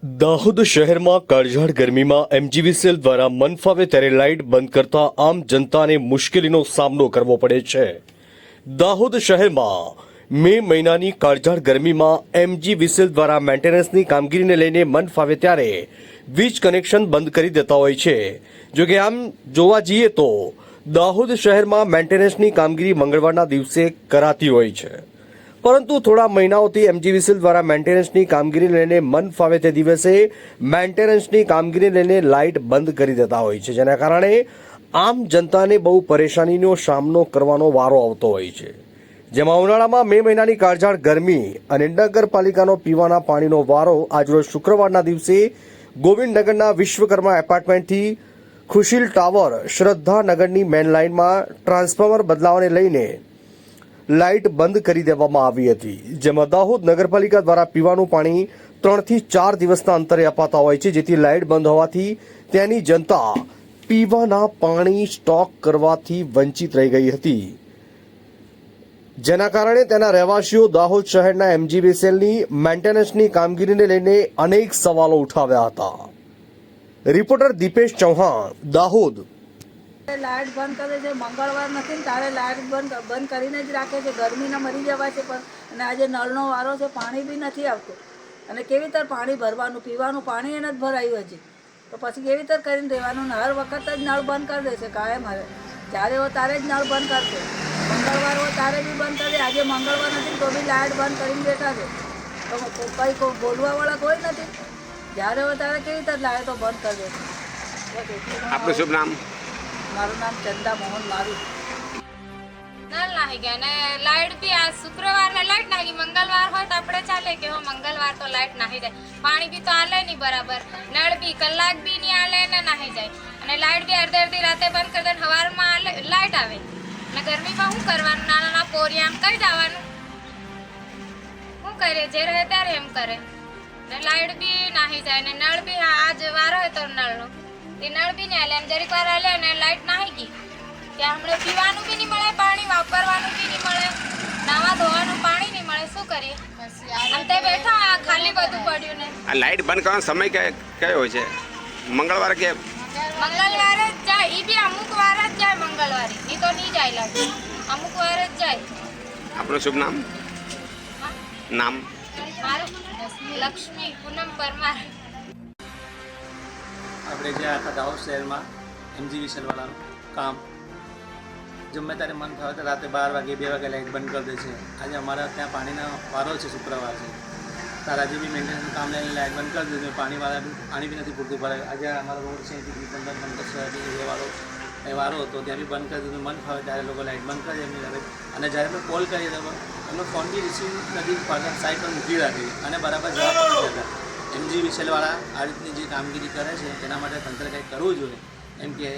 દાહોદ શહેરમાં કાળઝાળ ગરમીમાં એમજીવીસીએલ દ્વારા મનફાવે ત્યારે લાઇટ બંધ કરતા આમ જનતાને મુશ્કેલીનો સામનો કરવો પડે છે। દાહોદ શહેરમાં મે મહિનાની કાળઝાળ ગરમીમાં એમજીવીસીએલ દ્વારા મેન્ટેનન્સની કામગીરીને લઈને મનફાવે ત્યારે વીજ કનેક્શન બંધ કરી દેતા હોય છે। જોકે આમ જોવા જઈએ તો દાહોદ શહેરમાં મેન્ટેનન્સની કામગીરી મંગળવારના દિવસે કરાતી હોય છે, પરંતુ થોડા મહિનાઓથી એમજીવીસીએલ દ્વારા મેન્ટેનન્સની કામગીરી લઈને મન ફાવે તે દિવસે મેન્ટેનન્સની કામગીરી લઈને લાઇટ બંધ કરી દેતા હોય છે, જેના કારણે આમ જનતાને બહુ પરેશાનીનો સામનો કરવાનો વારો આવતો હોય છે। જેમાં ઉનાળામાં મે મહિનાની કાળઝાળ ગરમી અને નગરપાલિકાનો પીવાના પાણીનો વારો આજરોજ શુક્રવારના દિવસે ગોવિંદનગરના વિશ્વકર્મા એપાર્ટમેન્ટથી ખુશીલ ટાવર શ્રદ્ધાનગરની મેન લાઇનમાં ટ્રાન્સફોર્મર બદલાવાને લઈને લાઇટ બંધ કરી દેવામાં આવી હતી। જેમાં દાહોદ નગરપાલિકા દ્વારા પીવાનું પાણી 3 થી 4 દિવસના અંતરે અપાતા હોય છે, જેથી લાઇટ બંધ હોવાથી ત્યાંની જનતા પીવાના પાણી સ્ટોક કરવાથી વંચિત રહી ગઈ હતી, જેના કારણે તેના રહેવાસીઓ દાહોદ શહેરના એમજીવીસીએલની મેન્ટેનન્સની કામગીરીને લઈને અનેક સવાલો ઉઠાવ્યા હતા। રિપોર્ટર દીપેશ ચૌહાણ, દાહોદ। લાઇટ બંધ કરે છે, મંગળવાર નથી ને તારે લાઇટ બંધ કરીને જ રાખે છે। ગરમીના મરી જવા છે, પણ અને આજે નળનો વારો છે, પાણી બી નથી આવતું અને કેવી રીતે પાણી ભરવાનું, પીવાનું પાણી એને જ ભરાયું હજી, તો પછી કેવી રીતે કરીને રહેવાનું ને હર વખત જ નળ બંધ કરી દેશે કાયમ। હવે જ્યારે હોય ત્યારે જ નળ બંધ કરશે, મંગળવાર હોય ત્યારે બી બંધ કરે। આજે મંગળવાર નથી તો બી લાઇટ બંધ કરીને બેઠા છે, તો કંઈ બોલવાવાળા કોઈ નથી। જ્યારે હોય ત્યારે કેવી રીતે લાઇટો બંધ કરી દેશે। આપનું શુભ નામ? મારું નામ ચંદા મોહન મારું। નળ નાહી ગયા ને લાઇટ બી આ શુક્રવારે લાઇટ નાખી, મંગળવાર હોય તો આપણે ચાલે કે હો મંગળવાર તો લાઇટ નાહી જાય, પાણી બી તો આલે નહીં બરાબર, નળ બી કલાક બી નહીં આલે ને નાહી જાય, અને લાઇટ બી અડધી રાતે બંધ કરી દે, સવારમાં લાઇટ આવે ને ગરમીમાં શું કરવાનું? નાના નાના પોરિયા આમ કઈ જવાનું, શું કરે? જે રહે ત્યારે એમ કરે ને લાઇટ બી નાહી જાય ને નળ બી આજ વાર હોય તો નળનો એ નળ બી નહીં આલે, એમ જરીક વાર આલે ને લાઇટ નાહી ગઈ ત્યાં હમણાં પીવાનું બી નહીં મળે, પાણી વાપરવાનું બી નહીં મળે, નાવા ધોવાનું પાણી નહીં મળે, શું કરીએ? આમ તે બેઠા ખાલી બધું પડ્યું ને। આ લાઇટ બંધ કરવાનો સમય કયો હોય છે? મંગળવારે કે મંગળવારે જ જાય, એ બી અમુક વાર જ જાય મંગળવારે, એ તો નહીં જાય લાગે, અમુક વાર જ જાય। આપનું શુભ નામ? નામ મારું લક્ષ્મી પૂનમ પરમાર। આપણે જે આખા દાહોદ શહેરમાં એમજીવીસીએલવાળાનું કામ ગમે ત્યારે મન ફાવે તો રાતે 12 વાગે 2 વાગે લાઇટ બંધ કરી દે છે। આજે અમારા ત્યાં પાણીનો વારો છે, શુક્રવાર છે, તાર આજે બી મેન્ટેનન્સનું કામ લઈને લાઇટ બંધ કરી દીધું, પાણી બી નથી પૂરતું ભરાય। આજે અમારો રોડ છે અહીંથી 15 વાળો એ વારો હતો, ત્યાં બી બંધ કરી દીધું, મન ફાવે ત્યારે લોકો લાઇટ બંધ કરી એમની હવે, અને જ્યારે અમે કોલ કરીએ તો એમનો ફોન બી રિસીવ નથી, સાઈડ પર મૂકી રાખી અને બરાબર જવાબ નથી દેતા। એમજીવીસીએલવાળા આ રીતની જે કામગીરી કરે છે તેના માટે તંત્ર કંઈક કરવું જોઈએ, એમ કે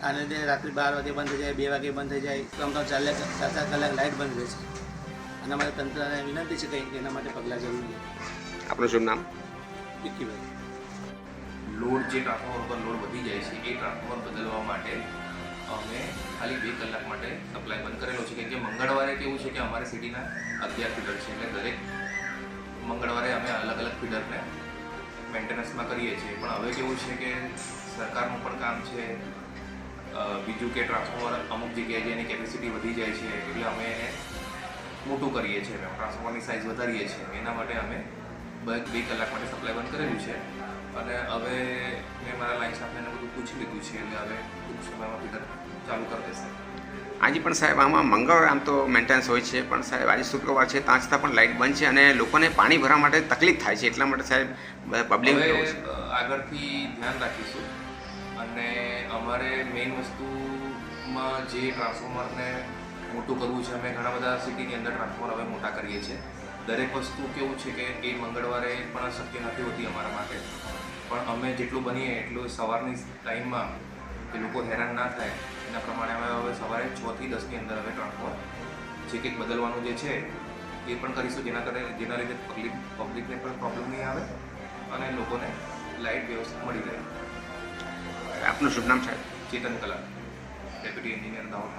આને લીધે રાત્રે 12 વાગે બંધ થઈ જાય, 2 વાગે બંધ થઈ જાય, તો 4 કલાક લાઇટ બંધ રહે છે, અને અમારે તંત્રને વિનંતી છે કંઈક એના માટે પગલાં જરૂરી છે। આપનું શુભ નામ? વિક્કીભાઈ। લોડ જે ટ્રાન્સફોર્મર પર લોડ વધી જાય છે એ ટ્રાન્સફોર્મર બદલવા માટે અમે ખાલી 2 કલાક માટે સપ્લાય બંધ કરેલો છે, કેમ કે મંગળવારે કેવું છે કે અમારે સિટીના 11 ફીડર છે, એટલે દરેક મંગળવારે અમે અલગ અલગ ફીડરને મેન્ટેનન્સમાં કરીએ છીએ। પણ હવે કેવું છે કે સરકારનું પણ કામ છે, બીજું કે ટ્રાન્સફોર્મર અમુક જગ્યાએ જેની કેપેસિટી વધી જાય છે એટલે અમે એને મોટું કરીએ છીએ, ટ્રાન્સફોર્મરની સાઇઝ વધારીએ છીએ, એના માટે અમે 2 કલાક માટે સપ્લાય બંધ કરેલું છે। અને હવે મેં મારા લાઈન સ્ટાફને બધું પૂછી લીધું છે, એટલે હવે ટૂંક સમયમાં ફીડર ચાલુ કરી દેશે। આજે પણ સાહેબ આમાં મંગળવારે આમ તો મેન્ટેનન્સ હોય છે, પણ સાહેબ આજે શુક્રવાર છે ત્યાં છતાં પણ લાઇટ બંધ છે અને લોકોને પાણી ભરવા માટે તકલીફ થાય છે, એટલા માટે સાહેબ પબ્લિક આગળથી ધ્યાન રાખીશું, અને અમારે મેઇન વસ્તુમાં જે ટ્રાન્સફોર્મરને મોટું કરવું છે, અમે ઘણા બધા સિટીની અંદર ટ્રાન્સફોર્મર હવે મોટા કરીએ છીએ। દરેક વસ્તુ કેવું છે કે એ મંગળવારે પણ શક્ય નથી હોતી અમારા માટે, પણ અમે જેટલું બનીએ એટલું સવારની ટાઈમમાં કે લોકો હેરાન ના થાય એના પ્રમાણે અમે હવે સવારે 6 થી 10ની અંદર હવે ટ્રાન્સફોર્મર જે કંઈક બદલવાનું જે છે એ પણ કરીશું, જેના લીધે પબ્લિકને પણ પ્રોબ્લેમ નહીં આવે અને લોકોને લાઇટ વ્યવસ્થિત મળી રહે। આપનું શુભ નામ સાહેબ? ચેતન કલા, ડેપ્યુટી એન્જિનિયર દાહોદ.